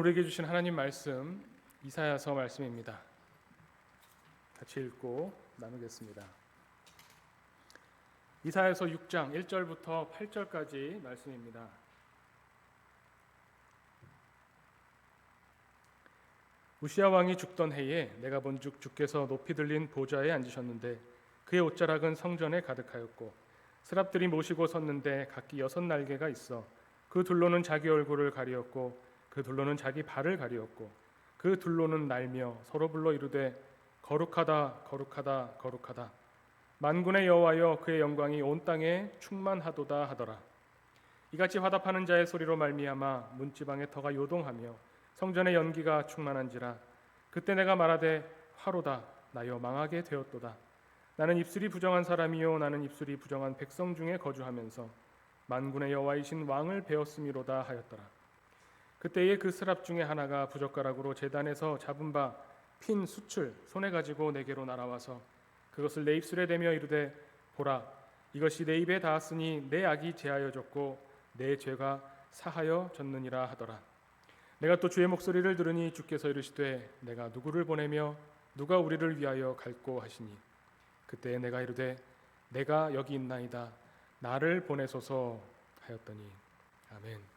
오늘 우리에게 주신 하나님 말씀 이사야서 말씀입니다. 같이 읽고 나누겠습니다. 이사야서 6장 1절부터 8절까지 말씀입니다. 우시야 왕이 죽던 해에 내가 본즉 주께서 높이 들린 보좌에 앉으셨는데 그의 옷자락은 성전에 가득하였고 스랍들이 모시고 섰는데 각기 6날개가 있어 그 둘로는 자기 얼굴을 가리었고 그 둘로는 자기 발을 가리었고 그 둘로는 날며 서로 불러 이르되 거룩하다 거룩하다 거룩하다 만군의 여호와여 그의 영광이 온 땅에 충만하도다 하더라. 이같이 화답하는 자의 소리로 말미암아 문지방의 터가 요동하며 성전의 연기가 충만한지라. 그때 내가 말하되 화로다 나여 망하게 되었도다. 나는 입술이 부정한 사람이요 나는 입술이 부정한 백성 중에 거주하면서 만군의 여호와이신 왕을 배웠음이로다 하였더라. 그때에 그 스랍 중에 하나가 부젓가락으로 제단에서 잡은 바 핀 숯을 손에 가지고 내게로 날아와서 그것을 내 입술에 대며 이르되 보라 이것이 내 입에 닿았으니 내 악이 제하여졌고 내 죄가 사하여졌느니라 하더라. 내가 또 주의 목소리를 들으니 주께서 이르시되 내가 누구를 보내며 누가 우리를 위하여 갈꼬 하시니 그때에 내가 이르되 내가 여기 있나이다 나를 보내소서 하였더니 아멘.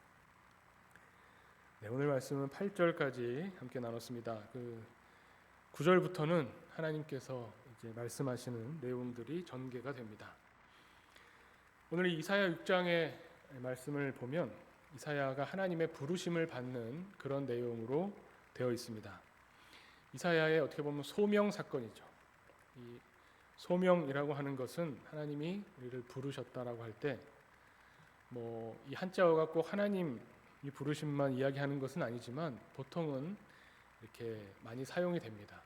네, 오늘 말씀은 8절까지 함께 나눴습니다. 9절부터는 하나님께서 이제 말씀하시는 내용들이 전개가 됩니다. 오늘 이사야 6장의 말씀을 보면 이사야가 하나님의 부르심을 받는 그런 내용으로 되어 있습니다. 이사야의 어떻게 보면 소명 사건이죠. 이 소명이라고 하는 것은 하나님이 우리를 부르셨다라고 할 때 이 한자어가 꼭 하나님 이 부르심만 이야기하는 것은 아니지만 보통은 이렇게 많이 사용이 됩니다.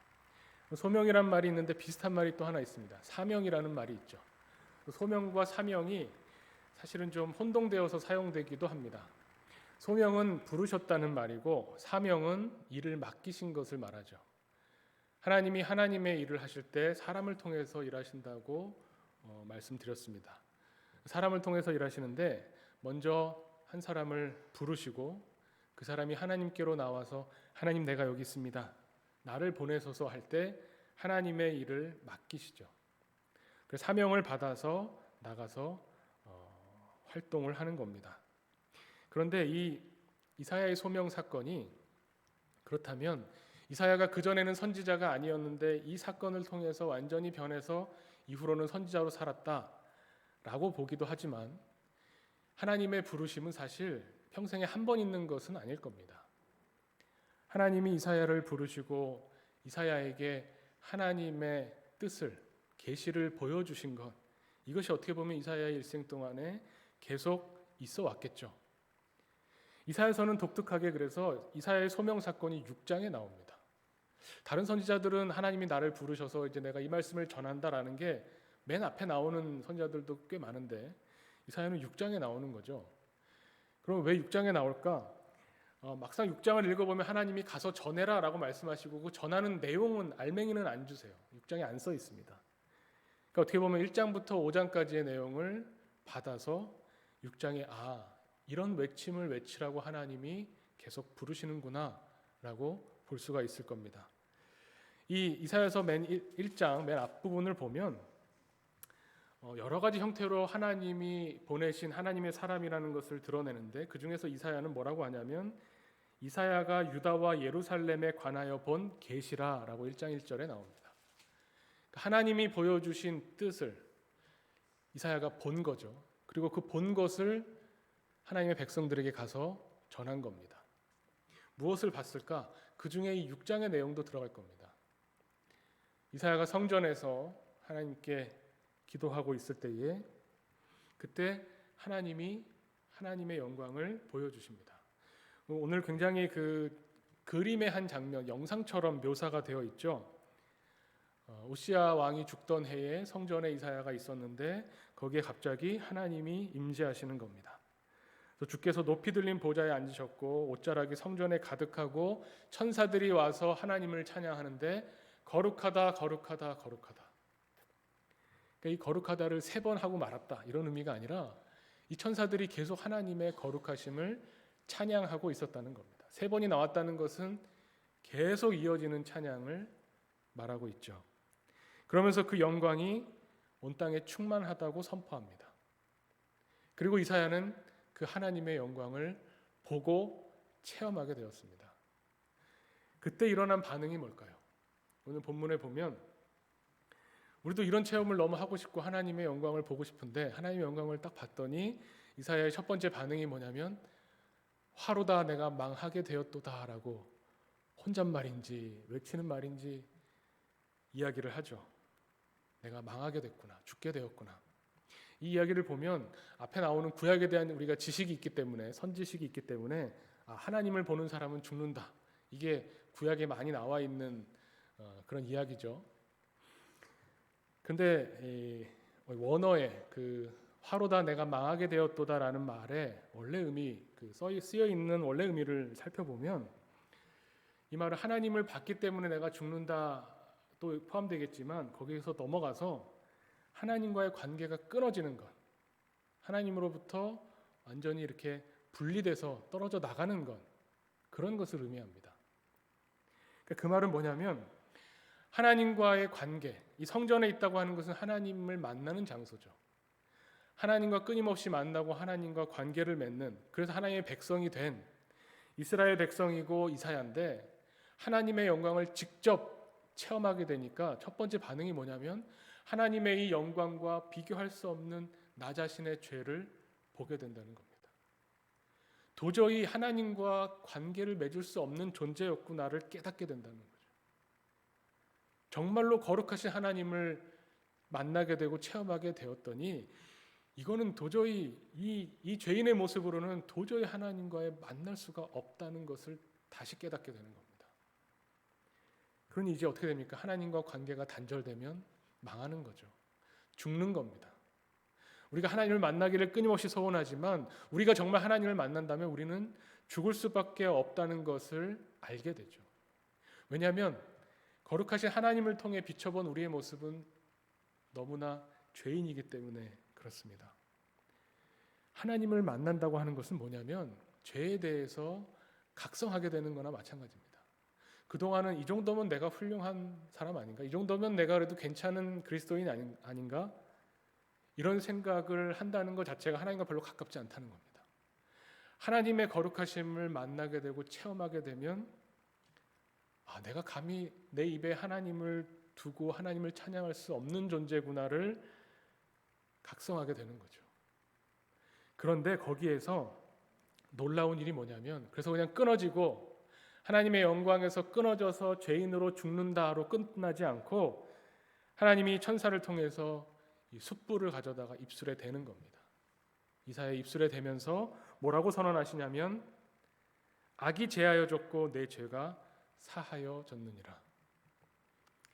소명이란 말이 있는데 비슷한 말이 또 하나 있습니다. 사명이라는 말이 있죠. 소명과 사명이 사실은 좀 혼동되어서 사용되기도 합니다. 소명은 부르셨다는 말이고 사명은 일을 맡기신 것을 말하죠. 하나님이 하나님의 일을 하실 때 사람을 통해서 일하신다고 말씀드렸습니다. 사람을 통해서 일하시는데 먼저 한 사람을 부르시고 그 사람이 하나님께로 나와서 하나님 내가 여기 있습니다. 나를 보내소서 할 때 하나님의 일을 맡기시죠. 그 사명을 받아서 나가서 활동을 하는 겁니다. 그런데 이 이사야의 소명 사건이 그렇다면 이사야가 그전에는 선지자가 아니었는데 이 사건을 통해서 완전히 변해서 이후로는 선지자로 살았다라고 보기도 하지만 하나님의 부르심은 사실 평생에 한 번 있는 것은 아닐 겁니다. 하나님이 이사야를 부르시고 이사야에게 하나님의 뜻을 계시를 보여주신 것 이것이 어떻게 보면 이사야의 일생 동안에 계속 있어 왔겠죠. 이사야서는 독특하게 그래서 이사야의 소명 사건이 6장에 나옵니다. 다른 선지자들은 하나님이 나를 부르셔서 이제 내가 이 말씀을 전한다라는 게 맨 앞에 나오는 선지자들도 꽤 많은데 이사야는 6장에 나오는 거죠. 그럼 왜 6장에 나올까? 막상 6장을 읽어보면 하나님이 가서 전해라 라고 말씀하시고 그 전하는 내용은 알맹이는 안 주세요. 6장에 안 써 있습니다. 그러니까 어떻게 보면 1장부터 5장까지의 내용을 받아서 6장에 이런 외침을 외치라고 하나님이 계속 부르시는구나 라고 볼 수가 있을 겁니다. 이 이사야서 맨 1장 맨 앞부분을 보면 여러 가지 형태로 하나님이 보내신 하나님의 사람이라는 것을 드러내는데 그 중에서 이사야는 뭐라고 하냐면 이사야가 유다와 예루살렘에 관하여 본 계시라라고 1장 1절에 나옵니다. 하나님이 보여주신 뜻을 이사야가 본 거죠. 그리고 그 본 것을 하나님의 백성들에게 가서 전한 겁니다. 무엇을 봤을까? 그 중에 이 6장의 내용도 들어갈 겁니다. 이사야가 성전에서 하나님께 기도하고 있을 때에 그때 하나님이 하나님의 영광을 보여주십니다. 오늘 굉장히 그 그림의 한 장면, 영상처럼 묘사가 되어 있죠. 우시야 왕이 죽던 해에 성전에 이사야가 있었는데 거기에 갑자기 하나님이 임재하시는 겁니다. 주께서 높이 들린 보좌에 앉으셨고 옷자락이 성전에 가득하고 천사들이 와서 하나님을 찬양하는데 거룩하다 거룩하다 거룩하다. 이 거룩하다를 3번 하고 말았다 이런 의미가 아니라 이 천사들이 계속 하나님의 거룩하심을 찬양하고 있었다는 겁니다. 세 번이 나왔다는 것은 계속 이어지는 찬양을 말하고 있죠. 그러면서 그 영광이 온 땅에 충만하다고 선포합니다. 그리고 이사야는 그 하나님의 영광을 보고 체험하게 되었습니다. 그때 일어난 반응이 뭘까요? 오늘 본문에 보면 우리도 이런 체험을 너무 하고 싶고 하나님의 영광을 보고 싶은데 하나님의 영광을 딱 봤더니 이사야의 첫 번째 반응이 뭐냐면 화로다 내가 망하게 되었도다 라고 혼잣말인지 외치는 말인지 이야기를 하죠. 내가 망하게 됐구나, 죽게 되었구나. 이 이야기를 보면 앞에 나오는 구약에 대한 우리가 지식이 있기 때문에 선지식이 있기 때문에 하나님을 보는 사람은 죽는다. 이게 구약에 많이 나와 있는 그런 이야기죠. 근데 원어의 그 화로다 내가 망하게 되었도다라는 말의 원래 의미, 그 쓰여 있는 원래 의미를 살펴보면 이 말은 하나님을 봤기 때문에 내가 죽는다 또 포함되겠지만 거기에서 넘어가서 하나님과의 관계가 끊어지는 것, 하나님으로부터 완전히 이렇게 분리돼서 떨어져 나가는 것, 그런 것을 의미합니다. 그 말은 뭐냐면 하나님과의 관계, 이 성전에 있다고 하는 것은 하나님을 만나는 장소죠. 하나님과 끊임없이 만나고 하나님과 관계를 맺는, 그래서 하나님의 백성이 된 이스라엘 백성이고 이사야인데 하나님의 영광을 직접 체험하게 되니까 첫 번째 반응이 뭐냐면 하나님의 이 영광과 비교할 수 없는 나 자신의 죄를 보게 된다는 겁니다. 도저히 하나님과 관계를 맺을 수 없는 존재였구나를 깨닫게 된다는 거죠. 정말로 거룩하신 하나님을 만나게 되고 체험하게 되었더니 이거는 도저히 이 죄인의 모습으로는 도저히 하나님과의 만날 수가 없다는 것을 다시 깨닫게 되는 겁니다. 그러니 이제 어떻게 됩니까? 하나님과 관계가 단절되면 망하는 거죠. 죽는 겁니다. 우리가 하나님을 만나기를 끊임없이 소원하지만 우리가 정말 하나님을 만난다면 우리는 죽을 수밖에 없다는 것을 알게 되죠. 왜냐하면 거룩하신 하나님을 통해 비춰본 우리의 모습은 너무나 죄인이기 때문에 그렇습니다. 하나님을 만난다고 하는 것은 뭐냐면 죄에 대해서 각성하게 되는 거나 마찬가지입니다. 그동안은 이 정도면 내가 훌륭한 사람 아닌가? 이 정도면 내가 그래도 괜찮은 그리스도인 아닌가? 이런 생각을 한다는 것 자체가 하나님과 별로 가깝지 않다는 겁니다. 하나님의 거룩하심을 만나게 되고 체험하게 되면 내가 감히 내 입에 하나님을 두고 하나님을 찬양할 수 없는 존재구나를 각성하게 되는 거죠. 그런데 거기에서 놀라운 일이 뭐냐면 그래서 그냥 끊어지고 하나님의 영광에서 끊어져서 죄인으로 죽는다로 끝나지 않고 하나님이 천사를 통해서 이 숯불을 가져다가 입술에 대는 겁니다. 이사야의 입술에 대면서 뭐라고 선언하시냐면 악이 제하여 졌고 내 죄가 사하여 졌느니라.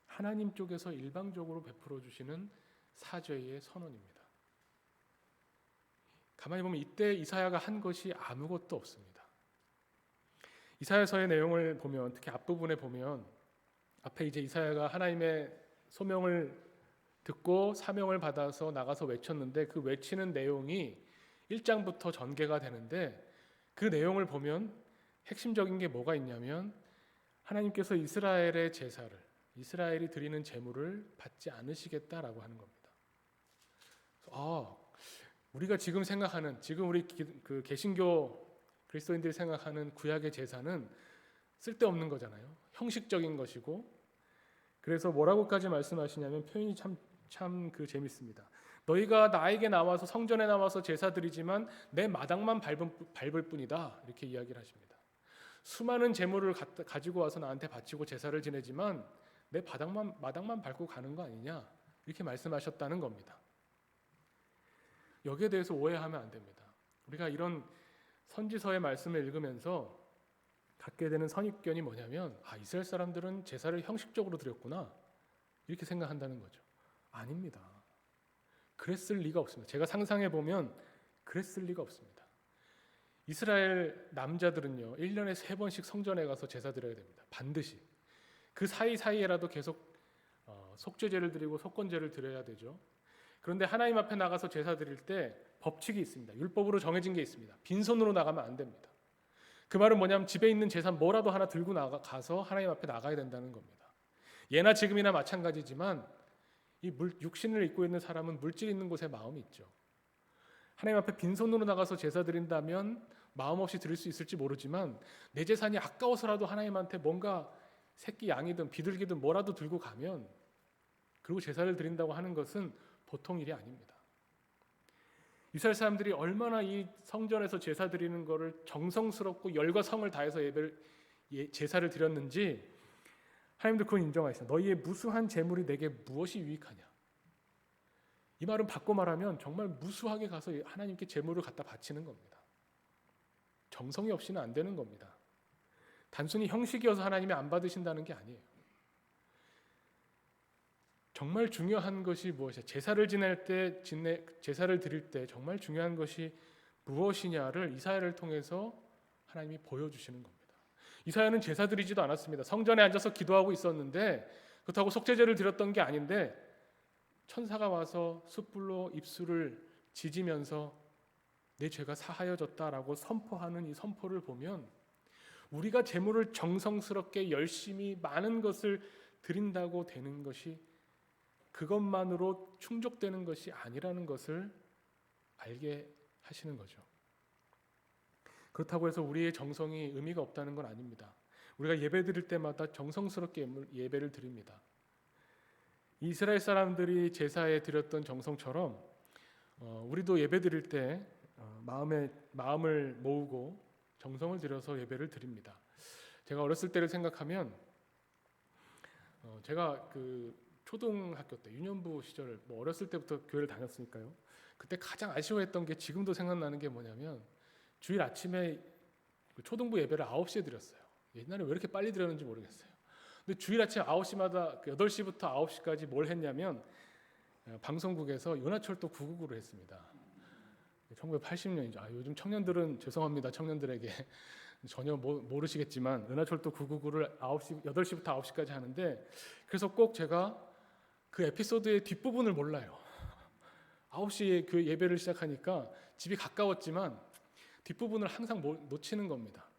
하나님 쪽에서 일방적으로 베풀어 주시는 사죄의 선언입니다. 가만히 보면 이때 이사야가 한 것이 아무것도 없습니다. 이사야서의 내용을 보면 특히 앞부분에 보면 앞에 이제 이사야가 하나님의 소명을 듣고 사명을 받아서 나가서 외쳤는데 그 외치는 내용이 1장부터 전개가 되는데 그 내용을 보면 핵심적인 게 뭐가 있냐면 하나님께서 이스라엘의 제사를 이스라엘이 드리는 제물을 받지 않으시겠다라고 하는 겁니다. 우리가 지금 생각하는 지금 우리 그 개신교 그리스도인들이 생각하는 구약의 제사는 쓸데없는 거잖아요. 형식적인 것이고 그래서 뭐라고까지 말씀하시냐면 표현이 참 재밌습니다. 너희가 나에게 나와서 성전에 나와서 제사 드리지만 내 마당만 밟을 뿐이다 이렇게 이야기를 하십니다. 수많은 제물을 가지고 와서 나한테 바치고 제사를 지내지만 내 마당만 밟고 가는 거 아니냐 이렇게 말씀하셨다는 겁니다. 여기에 대해서 오해하면 안 됩니다. 우리가 이런 선지서의 말씀을 읽으면서 갖게 되는 선입견이 뭐냐면 이스라엘 사람들은 제사를 형식적으로 드렸구나 이렇게 생각한다는 거죠. 아닙니다. 그랬을 리가 없습니다. 제가 상상해 보면 그랬을 리가 없습니다. 이스라엘 남자들은요 1년에 3번씩 성전에 가서 제사 드려야 됩니다. 반드시. 그 사이사이에라도 계속 속죄제를 드리고 속건제를 드려야 되죠. 그런데 하나님 앞에 나가서 제사 드릴 때 법칙이 있습니다. 율법으로 정해진 게 있습니다. 빈손으로 나가면 안 됩니다. 그 말은 뭐냐면 집에 있는 재산 뭐라도 하나 들고 가서 하나님 앞에 나가야 된다는 겁니다. 예나 지금이나 마찬가지지만 이 육신을 입고 있는 사람은 물질 있는 곳에 마음이 있죠. 하나님 앞에 빈손으로 나가서 제사 드린다면 마음 없이 드릴 수 있을지 모르지만 내 재산이 아까워서라도 하나님한테 뭔가 새끼 양이든 비둘기든 뭐라도 들고 가면, 그리고 제사를 드린다고 하는 것은 보통 일이 아닙니다. 이스라엘 사람들이 얼마나 이 성전에서 제사 드리는 것을 정성스럽고 열과 성을 다해서 제사를 드렸는지 하나님도 그건 인정하시죠. 너희의 무수한 재물이 내게 무엇이 유익하냐. 이 말은 바꿔 말하면 정말 무수하게 가서 하나님께 재물을 갖다 바치는 겁니다. 정성이 없이는 안 되는 겁니다. 단순히 형식이어서 하나님이 안 받으신다는 게 아니에요. 정말 중요한 것이 무엇이냐, 제사를 제사를 드릴 때 정말 중요한 것이 무엇이냐를 이사야를 통해서 하나님이 보여주시는 겁니다. 이사야는 제사 드리지도 않았습니다. 성전에 앉아서 기도하고 있었는데, 그렇다고 속죄제를 드렸던 게 아닌데 천사가 와서 숯불로 입술을 지지면서 내 죄가 사하여졌다라고 선포하는 이 선포를 보면, 우리가 제물을 정성스럽게 열심히 많은 것을 드린다고 되는 것이, 그것만으로 충족되는 것이 아니라는 것을 알게 하시는 거죠. 그렇다고 해서 우리의 정성이 의미가 없다는 건 아닙니다. 우리가 예배 드릴 때마다 정성스럽게 예배를 드립니다. 이스라엘 사람들이 제사에 드렸던 정성처럼 우리도 예배 드릴 때 마음을 모으고 정성을 들여서 예배를 드립니다. 제가 어렸을 때를 생각하면 제가 초등학교 때 유년부 시절 어렸을 때부터 교회를 다녔으니까요. 그때 가장 아쉬워했던 게, 지금도 생각나는 게 뭐냐면, 주일 아침에 초등부 예배를 9시에 드렸어요. 옛날에 왜 이렇게 빨리 드렸는지 모르겠어요. 근데 주일 아침 9시마다 8시부터 9시까지 뭘 했냐면 방송국에서 연하철도 999를 했습니다. 1980년이죠. 요즘 청년들은 죄송합니다. 청년들에게 전혀 모르시겠지만 은하철도 999를 8시부터 9시까지 하는데, 그래서 꼭 제가 그 에피소드의 뒷부분을 몰라요. 9시에 그 예배를 시작하니까 집이 가까웠지만 뒷부분을 항상 놓치는 겁니다.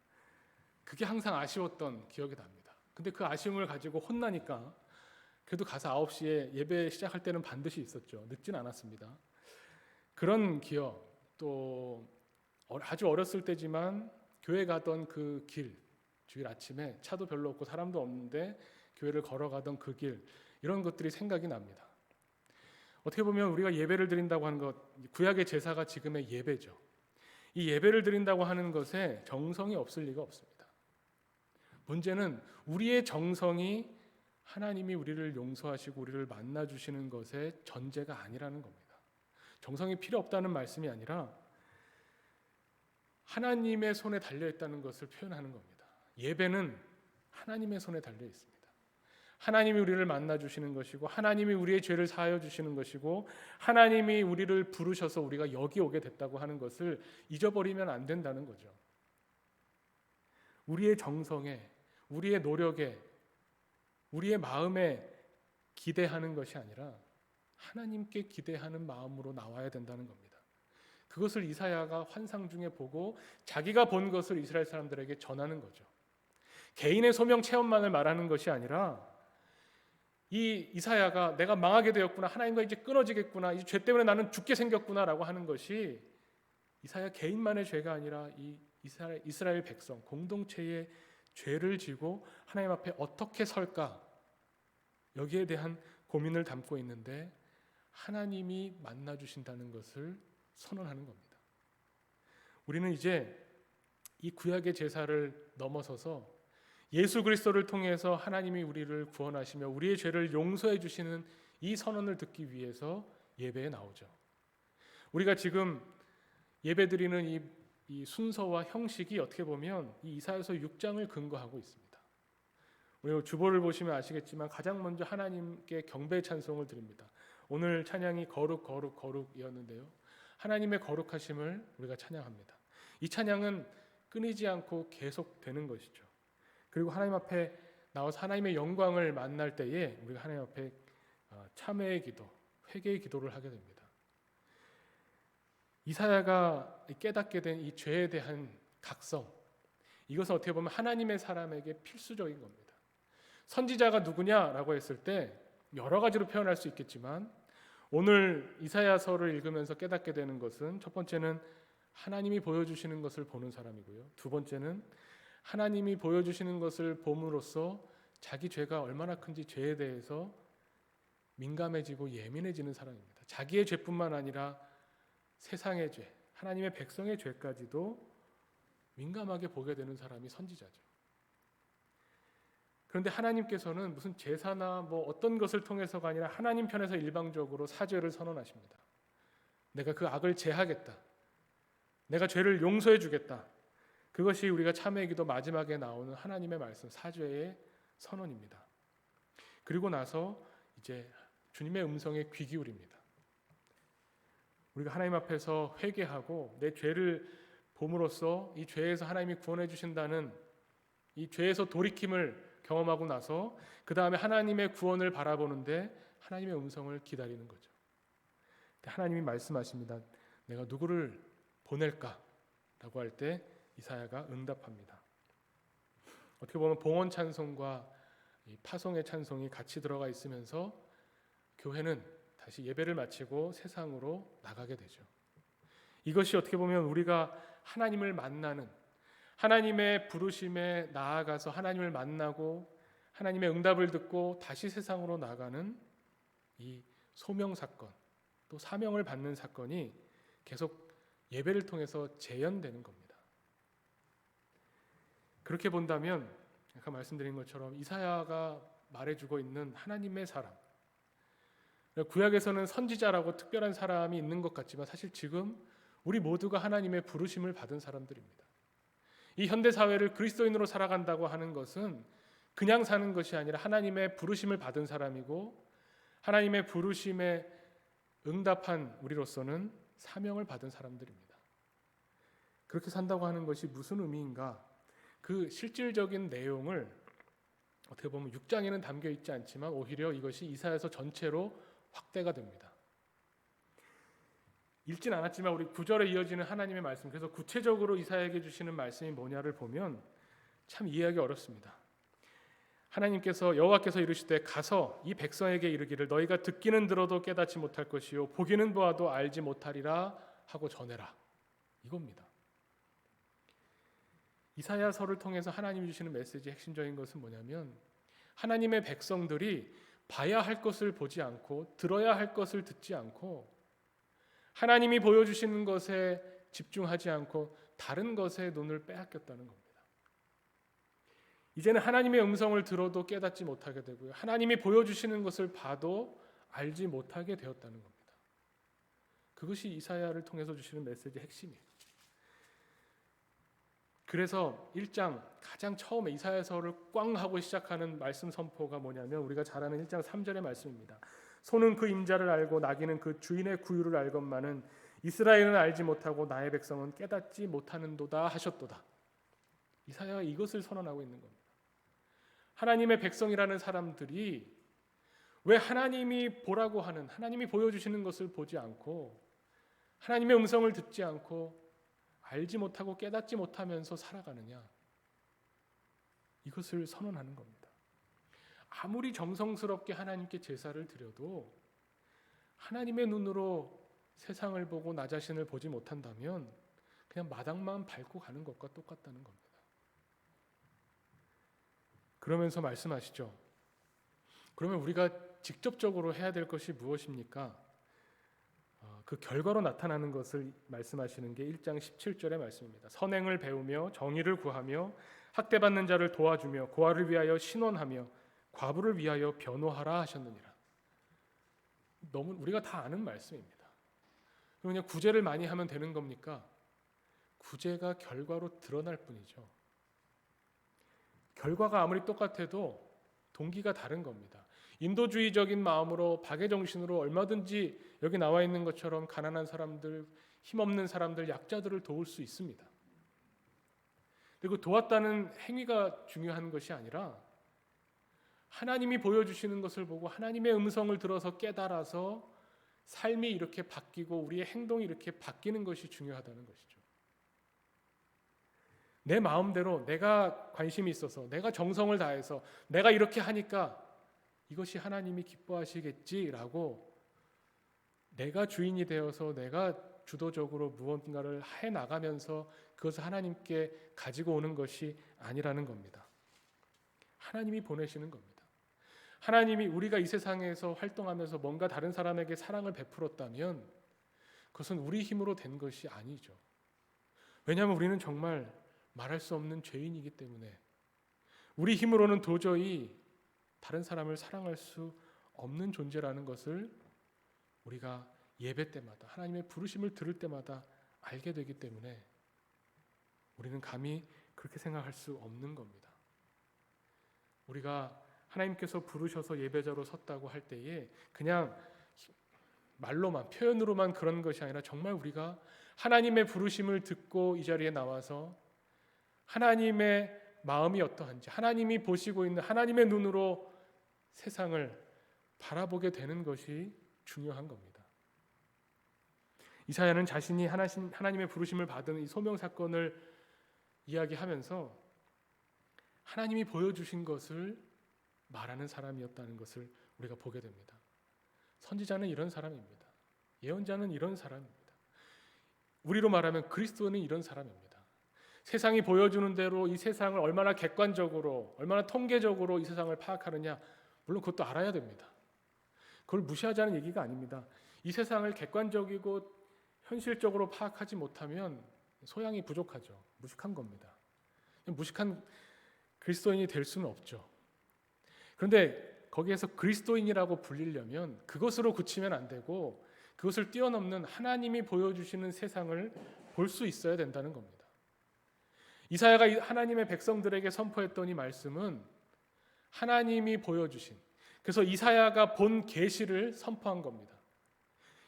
그게 항상 아쉬웠던 기억이 납니다. 근데 그 아쉬움을 가지고 혼나니까 그래도 가서 9시에 예배 시작할 때는 반드시 있었죠. 늦진 않았습니다. 그런 기억, 또 아주 어렸을 때지만 교회 가던 그 길, 주일 아침에 차도 별로 없고 사람도 없는데 교회를 걸어가던 그 길, 이런 것들이 생각이 납니다. 어떻게 보면 우리가 예배를 드린다고 하는 것, 구약의 제사가 지금의 예배죠. 이 예배를 드린다고 하는 것에 정성이 없을 리가 없습니다. 문제는 우리의 정성이 하나님이 우리를 용서하시고 우리를 만나주시는 것의 전제가 아니라는 겁니다. 정성이 필요 없다는 말씀이 아니라 하나님의 손에 달려있다는 것을 표현하는 겁니다. 예배는 하나님의 손에 달려있습니다. 하나님이 우리를 만나주시는 것이고, 하나님이 우리의 죄를 사하여 주시는 것이고, 하나님이 우리를 부르셔서 우리가 여기 오게 됐다고 하는 것을 잊어버리면 안 된다는 거죠. 우리의 정성에, 우리의 노력에, 우리의 마음에 기대하는 것이 아니라 하나님께 기대하는 마음으로 나와야 된다는 겁니다. 그것을 이사야가 환상 중에 보고 자기가 본 것을 이스라엘 사람들에게 전하는 거죠. 개인의 소명 체험만을 말하는 것이 아니라, 이 이사야가 내가 망하게 되었구나, 하나님과 이제 끊어지겠구나, 이 죄 때문에 나는 죽게 생겼구나라고 하는 것이 이사야 개인만의 죄가 아니라 이 이스라엘 백성 공동체의 죄를 지고 하나님 앞에 어떻게 설까, 여기에 대한 고민을 담고 있는데 하나님이 만나 주신다는 것을 선언하는 겁니다. 우리는 이제 이 구약의 제사를 넘어서서 예수 그리스도를 통해서 하나님이 우리를 구원하시며 우리의 죄를 용서해 주시는 이 선언을 듣기 위해서 예배에 나오죠. 우리가 지금 예배드리는 이 순서와 형식이 어떻게 보면 이 이사야서 6장을 근거하고 있습니다. 우리가 주보를 보시면 아시겠지만 가장 먼저 하나님께 경배 찬송을 드립니다. 오늘 찬양이 거룩 거룩 거룩이었는데요. 하나님의 거룩하심을 우리가 찬양합니다. 이 찬양은 끊이지 않고 계속되는 것이죠. 그리고 하나님 앞에 나와서 하나님의 영광을 만날 때에 우리가 하나님 앞에 참회의 기도, 회개의 기도를 하게 됩니다. 이사야가 깨닫게 된 이 죄에 대한 각성, 이것은 어떻게 보면 하나님의 사람에게 필수적인 겁니다. 선지자가 누구냐라고 했을 때 여러 가지로 표현할 수 있겠지만 오늘 이사야서를 읽으면서 깨닫게 되는 것은 첫 번째는 하나님이 보여주시는 것을 보는 사람이고요. 두 번째는 하나님이 보여주시는 것을 봄으로써 자기 죄가 얼마나 큰지 죄에 대해서 민감해지고 예민해지는 사람입니다. 자기의 죄뿐만 아니라 세상의 죄, 하나님의 백성의 죄까지도 민감하게 보게 되는 사람이 선지자죠. 그런데 하나님께서는 무슨 제사나 어떤 것을 통해서가 아니라 하나님 편에서 일방적으로 사죄를 선언하십니다. 내가 그 악을 제하겠다. 내가 죄를 용서해 주겠다. 그것이 우리가 참회의 기도 마지막에 나오는 하나님의 말씀, 사죄의 선언입니다. 그리고 나서 이제 주님의 음성에 귀 기울입니다. 우리가 하나님 앞에서 회개하고 내 죄를 봄으로써 이 죄에서 하나님이 구원해 주신다는 이 죄에서 돌이킴을 경험하고 나서 그 다음에 하나님의 구원을 바라보는데 하나님의 음성을 기다리는 거죠. 하나님이 말씀하십니다. 내가 누구를 보낼까? 라고 할 때 이사야가 응답합니다. 어떻게 보면 봉헌 찬송과 파송의 찬송이 같이 들어가 있으면서 교회는 다시 예배를 마치고 세상으로 나가게 되죠. 이것이 어떻게 보면 우리가 하나님을 만나는, 하나님의 부르심에 나아가서 하나님을 만나고 하나님의 응답을 듣고 다시 세상으로 나가는 이 소명 사건, 또 사명을 받는 사건이 계속 예배를 통해서 재현되는 겁니다. 그렇게 본다면 아까 말씀드린 것처럼 이사야가 말해주고 있는 하나님의 사람, 구약에서는 선지자라고 특별한 사람이 있는 것 같지만 사실 지금 우리 모두가 하나님의 부르심을 받은 사람들입니다. 이 현대 사회를 그리스도인으로 살아간다고 하는 것은 그냥 사는 것이 아니라 하나님의 부르심을 받은 사람이고 하나님의 부르심에 응답한 우리로서는 사명을 받은 사람들입니다. 그렇게 산다고 하는 것이 무슨 의미인가? 그 실질적인 내용을 어떻게 보면 6장에는 담겨 있지 않지만 오히려 이것이 이사야서 전체로 확대가 됩니다. 읽진 않았지만 우리 9절에 이어지는 하나님의 말씀, 그래서 구체적으로 이사야에게 주시는 말씀이 뭐냐를 보면 참 이해하기 어렵습니다. 하나님께서 여호와께서 이르시되 가서 이 백성에게 이르기를 너희가 듣기는 들어도 깨닫지 못할 것이요 보기는 보아도 알지 못하리라 하고 전해라. 이겁니다. 이사야서를 통해서 하나님이 주시는 메시지의 핵심적인 것은 뭐냐면 하나님의 백성들이 봐야 할 것을 보지 않고 들어야 할 것을 듣지 않고 하나님이 보여주시는 것에 집중하지 않고 다른 것에 눈을 빼앗겼다는 겁니다. 이제는 하나님의 음성을 들어도 깨닫지 못하게 되고요. 하나님이 보여주시는 것을 봐도 알지 못하게 되었다는 겁니다. 그것이 이사야를 통해서 주시는 메시지의 핵심이에요. 그래서 1장 가장 처음에 이사야서를 꽝 하고 시작하는 말씀 선포가 뭐냐면 우리가 잘 아는 1장 3절의 말씀입니다. 소는 그 임자를 알고 나귀는 그 주인의 구유를 알건만은 이스라엘은 알지 못하고 나의 백성은 깨닫지 못하는도다 하셨도다. 이사야가 이것을 선언하고 있는 겁니다. 하나님의 백성이라는 사람들이 왜 하나님이 보라고 하는, 하나님이 보여주시는 것을 보지 않고 하나님의 음성을 듣지 않고 알지 못하고 깨닫지 못하면서 살아가느냐, 이것을 선언하는 겁니다. 아무리 정성스럽게 하나님께 제사를 드려도 하나님의 눈으로 세상을 보고 나 자신을 보지 못한다면 그냥 마당만 밟고 가는 것과 똑같다는 겁니다. 그러면서 말씀하시죠. 그러면 우리가 직접적으로 해야 될 것이 무엇입니까? 그 결과로 나타나는 것을 말씀하시는 게 1장 17절의 말씀입니다. 선행을 배우며 정의를 구하며 학대받는 자를 도와주며 고아를 위하여 신원하며 과부를 위하여 변호하라 하셨느니라. 너무 우리가 다 아는 말씀입니다. 그냥 구제를 많이 하면 되는 겁니까? 구제가 결과로 드러날 뿐이죠. 결과가 아무리 똑같아도 동기가 다른 겁니다. 인도주의적인 마음으로 박애정신으로 얼마든지 여기 나와 있는 것처럼 가난한 사람들, 힘없는 사람들, 약자들을 도울 수 있습니다. 그리고 도왔다는 행위가 중요한 것이 아니라 하나님이 보여주시는 것을 보고 하나님의 음성을 들어서 깨달아서 삶이 이렇게 바뀌고 우리의 행동이 이렇게 바뀌는 것이 중요하다는 것이죠. 내 마음대로 내가 관심이 있어서 내가 정성을 다해서 내가 이렇게 하니까 이것이 하나님이 기뻐하시겠지라고 내가 주인이 되어서 내가 주도적으로 무언가를 해 나가면서 그것을 하나님께 가지고 오는 것이 아니라는 겁니다. 하나님이 보내시는 겁니다. 하나님이 우리가 이 세상에서 활동하면서 뭔가 다른 사람에게 사랑을 베풀었다면 그것은 우리 힘으로 된 것이 아니죠. 왜냐하면 우리는 정말 말할 수 없는 죄인이기 때문에 우리 힘으로는 도저히 다른 사람을 사랑할 수 없는 존재라는 것을 우리가 예배 때마다 하나님의 부르심을 들을 때마다 알게 되기 때문에 우리는 감히 그렇게 생각할 수 없는 겁니다. 우리가 하나님께서 부르셔서 예배자로 섰다고 할 때에 그냥 말로만 표현으로만 그런 것이 아니라 정말 우리가 하나님의 부르심을 듣고 이 자리에 나와서 하나님의 마음이 어떠한지 하나님이 보시고 있는 하나님의 눈으로 세상을 바라보게 되는 것이 중요한 겁니다. 이사야는 자신이 하나님의 부르심을 받은 이 소명 사건을 이야기하면서 하나님이 보여주신 것을 말하는 사람이었다는 것을 우리가 보게 됩니다. 선지자는 이런 사람입니다. 예언자는 이런 사람입니다. 우리로 말하면 그리스도는 이런 사람입니다. 세상이 보여주는 대로 이 세상을 얼마나 객관적으로 얼마나 통계적으로 이 세상을 파악하느냐, 물론 그것도 알아야 됩니다. 그걸 무시하자는 얘기가 아닙니다. 이 세상을 객관적이고 현실적으로 파악하지 못하면 소양이 부족하죠. 무식한 겁니다. 무식한 그리스도인이 될 수는 없죠. 그런데 거기에서 그리스도인이라고 불리려면 그것으로 그치면 안 되고 그것을 뛰어넘는 하나님이 보여주시는 세상을 볼 수 있어야 된다는 겁니다. 이사야가 하나님의 백성들에게 선포했던 이 말씀은 하나님이 보여주신, 그래서 이사야가 본 계시를 선포한 겁니다.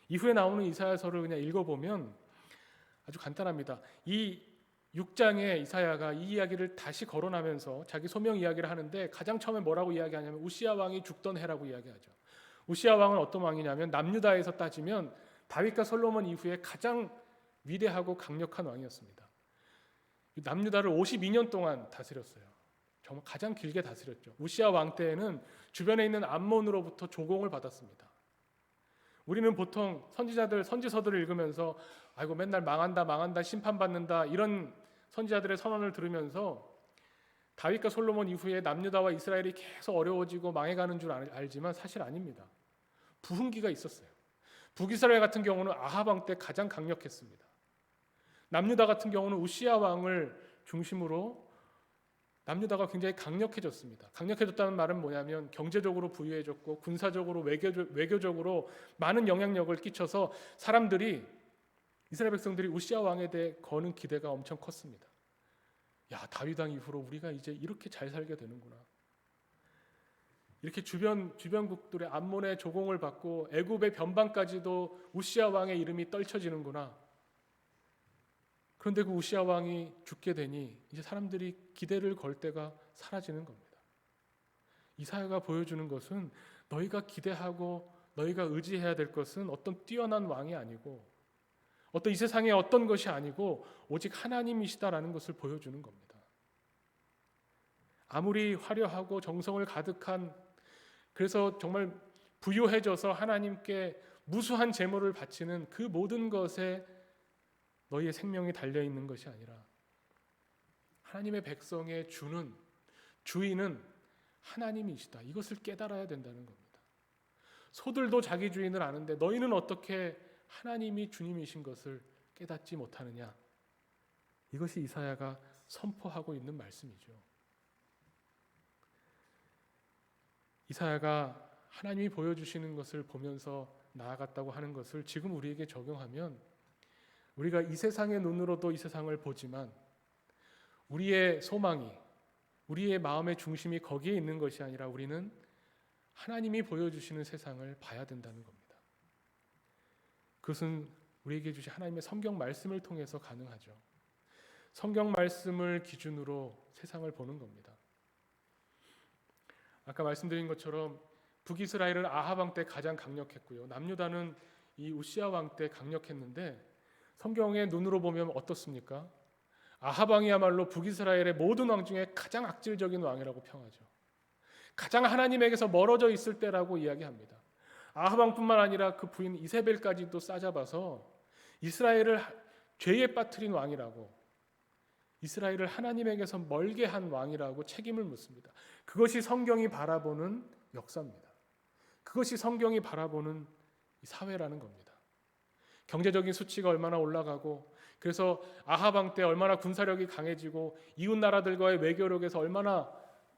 이후에 나오는 이사야서를 그냥 읽어보면 아주 간단합니다. 이 6장에 이사야가 이 이야기를 다시 거론하면서 자기 소명 이야기를 하는데 가장 처음에 뭐라고 이야기하냐면 우시야 왕이 죽던 해라고 이야기하죠. 우시야 왕은 어떤 왕이냐면 남유다에서 따지면 다윗과 솔로몬 이후에 가장 위대하고 강력한 왕이었습니다. 남유다를 52년 동안 다스렸어요. 정말 가장 길게 다스렸죠. 우시야 왕 때에는 주변에 있는 암몬으로부터 조공을 받았습니다. 우리는 보통 선지서들을 읽으면서 아이고 맨날 망한다 심판받는다 이런 선지자들의 선언을 들으면서 다윗과 솔로몬 이후에 남유다와 이스라엘이 계속 어려워지고 망해가는 줄 알지만 사실 아닙니다. 부흥기가 있었어요. 북이스라엘 같은 경우는 아합 왕 때 가장 강력했습니다. 남유다 같은 경우는 우시야 왕을 중심으로 남유다가 굉장히 강력해졌습니다. 강력해졌다는 말은 뭐냐면 경제적으로 부유해졌고 군사적으로 외교적으로 많은 영향력을 끼쳐서 사람들이 이스라엘 백성들이 우시야 왕에 대해 거는 기대가 엄청 컸습니다. 야, 다윗 왕 이후로 우리가 이제 이렇게 잘 살게 되는구나. 이렇게 주변국들의 암몬의 조공을 받고 애굽의 변방까지도 우시야 왕의 이름이 떨쳐지는구나. 그런데 그 우시야 왕이 죽게 되니 이제 사람들이 기대를 걸 때가 사라지는 겁니다. 이사야가 보여주는 것은 너희가 기대하고 너희가 의지해야 될 것은 어떤 뛰어난 왕이 아니고 어떤 이 세상의 어떤 것이 아니고 오직 하나님이시다라는 것을 보여주는 겁니다. 아무리 화려하고 정성을 가득한, 그래서 정말 부유해져서 하나님께 무수한 제물을 바치는 그 모든 것에 너희의 생명이 달려있는 것이 아니라 하나님의 백성의 주인은 하나님이시다. 이것을 깨달아야 된다는 겁니다. 소들도 자기 주인을 아는데 너희는 어떻게 하나님이 주님이신 것을 깨닫지 못하느냐. 이것이 이사야가 선포하고 있는 말씀이죠. 이사야가 하나님이 보여주시는 것을 보면서 나아갔다고 하는 것을 지금 우리에게 적용하면 우리가 이 세상의 눈으로도 이 세상을 보지만 우리의 소망이, 우리의 마음의 중심이 거기에 있는 것이 아니라 우리는 하나님이 보여주시는 세상을 봐야 된다는 겁니다. 그것은 우리에게 주신 하나님의 성경 말씀을 통해서 가능하죠. 성경 말씀을 기준으로 세상을 보는 겁니다. 아까 말씀드린 것처럼 북이스라엘은 아합 왕 때 가장 강력했고요. 남유다는 이 우시야 왕 때 강력했는데 성경의 눈으로 보면 어떻습니까? 아합 왕이야말로 북이스라엘의 모든 왕 중에 가장 악질적인 왕이라고 평하죠. 가장 하나님에게서 멀어져 있을 때라고 이야기합니다. 아합 왕뿐만 아니라 그 부인 이세벨까지도 싸잡아서 이스라엘을 죄에 빠뜨린 왕이라고, 이스라엘을 하나님에게서 멀게 한 왕이라고 책임을 묻습니다. 그것이 성경이 바라보는 역사입니다. 그것이 성경이 바라보는 사회라는 겁니다. 경제적인 수치가 얼마나 올라가고, 그래서 아합 왕 때 얼마나 군사력이 강해지고 이웃 나라들과의 외교력에서 얼마나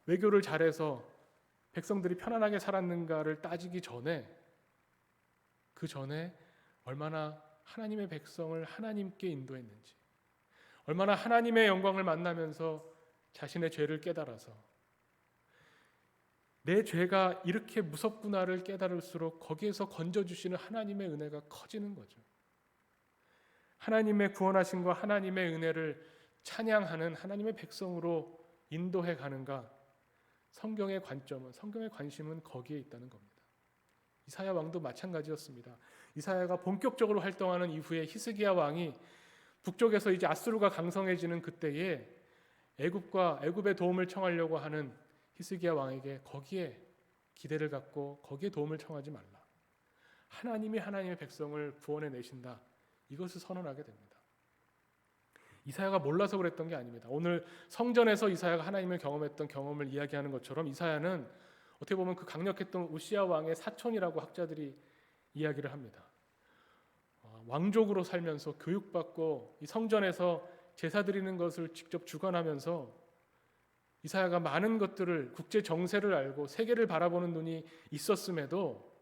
외교를 잘해서 백성들이 편안하게 살았는가를 따지기 전에, 그 전에 얼마나 하나님의 백성을 하나님께 인도했는지, 얼마나 하나님의 영광을 만나면서 자신의 죄를 깨달아서 내 죄가 이렇게 무섭구나를 깨달을수록 거기에서 건져주시는 하나님의 은혜가 커지는 거죠. 하나님의 구원하심과 하나님의 은혜를 찬양하는 하나님의 백성으로 인도해 가는가, 성경의 관점은, 성경의 관심은 거기에 있다는 겁니다. 이사야 왕도 마찬가지였습니다. 이사야가 본격적으로 활동하는 이후에 히스기야 왕이 북쪽에서 이제 아수르가 강성해지는 그때에 애굽의 도움을 청하려고 하는 히스기야 왕에게 거기에 기대를 갖고 거기에 도움을 청하지 말라. 하나님이 하나님의 백성을 구원해 내신다. 이것을 선언하게 됩니다. 이사야가 몰라서 그랬던 게 아닙니다. 오늘 성전에서 이사야가 하나님을 경험했던 경험을 이야기하는 것처럼 이사야는 어떻게 보면 그 강력했던 우시야 왕의 사촌이라고 학자들이 이야기를 합니다. 왕족으로 살면서 교육받고 이 성전에서 제사 드리는 것을 직접 주관하면서 이사야가 많은 것들을, 국제 정세를 알고 세계를 바라보는 눈이 있었음에도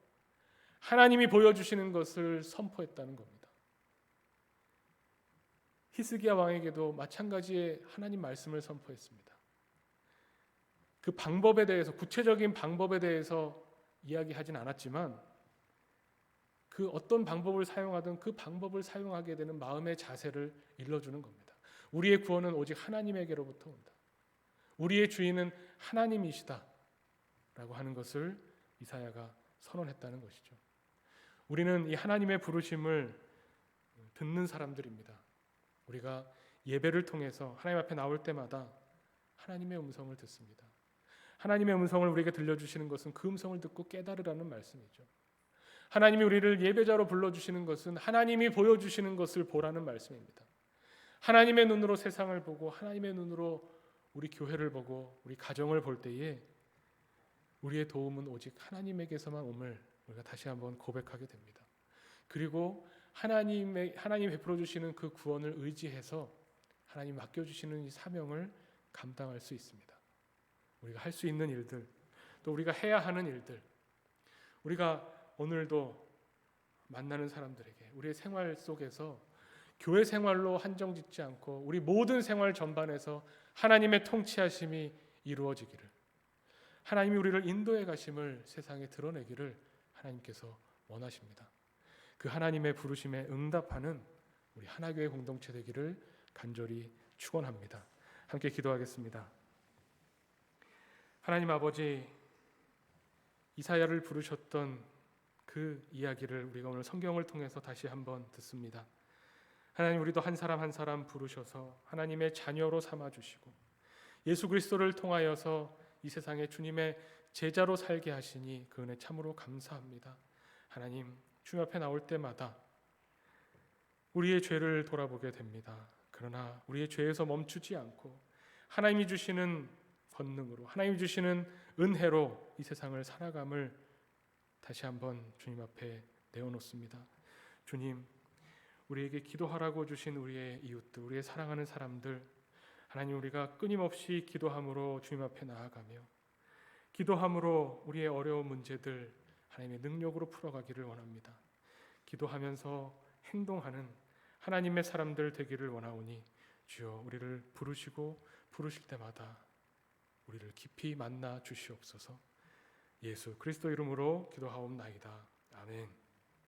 하나님이 보여주시는 것을 선포했다는 겁니다. 히스기야 왕에게도 마찬가지의 하나님 말씀을 선포했습니다. 그 방법에 대해서, 구체적인 방법에 대해서 이야기하진 않았지만 그 어떤 방법을 사용하든 그 방법을 사용하게 되는 마음의 자세를 일러주는 겁니다. 우리의 구원은 오직 하나님에게로부터 온다. 우리의 주인은 하나님이시다 라고 하는 것을 이사야가 선언했다는 것이죠. 우리는 이 하나님의 부르심을 듣는 사람들입니다. 우리가 예배를 통해서 하나님 앞에 나올 때마다 하나님의 음성을 듣습니다. 하나님의 음성을 우리에게 들려주시는 것은 그 음성을 듣고 깨달으라는 말씀이죠. 하나님이 우리를 예배자로 불러주시는 것은 하나님이 보여주시는 것을 보라는 말씀입니다. 하나님의 눈으로 세상을 보고 하나님의 눈으로 우리 교회를 보고 우리 가정을 볼 때에 우리의 도움은 오직 하나님에게서만 옴을 우리가 다시 한번 고백하게 됩니다. 그리고 하나님이 베풀어 주시는 그 구원을 의지해서 하나님 맡겨주시는 이 사명을 감당할 수 있습니다. 우리가 할 수 있는 일들, 또 우리가 해야 하는 일들, 우리가 오늘도 만나는 사람들에게 우리의 생활 속에서 교회 생활로 한정짓지 않고 우리 모든 생활 전반에서 하나님의 통치하심이 이루어지기를, 하나님이 우리를 인도해 가심을 세상에 드러내기를 하나님께서 원하십니다. 그 하나님의 부르심에 응답하는 우리 하나교회 공동체 되기를 간절히 축원합니다. 함께 기도하겠습니다. 하나님 아버지, 이사야를 부르셨던 그 이야기를 우리가 오늘 성경을 통해서 다시 한번 듣습니다. 하나님, 우리도 한 사람 한 사람 부르셔서 하나님의 자녀로 삼아주시고 예수 그리스도를 통하여서 이 세상에 주님의 제자로 살게 하시니 그 은혜 참으로 감사합니다. 하나님, 주님 앞에 나올 때마다 우리의 죄를 돌아보게 됩니다. 그러나 우리의 죄에서 멈추지 않고 하나님이 주시는 권능으로, 하나님이 주시는 은혜로 이 세상을 살아감을 다시 한번 주님 앞에 내어놓습니다. 주님, 우리에게 기도하라고 주신 우리의 이웃들, 우리의 사랑하는 사람들, 하나님, 우리가 끊임없이 기도함으로 주님 앞에 나아가며 기도함으로 우리의 어려운 문제들 하나님의 능력으로 풀어가기를 원합니다. 기도하면서 행동하는 하나님의 사람들 되기를 원하오니 주여, 우리를 부르실 때마다 우리를 깊이 만나 주시옵소서. 예수 그리스도 이름으로 기도하옵나이다. 아멘.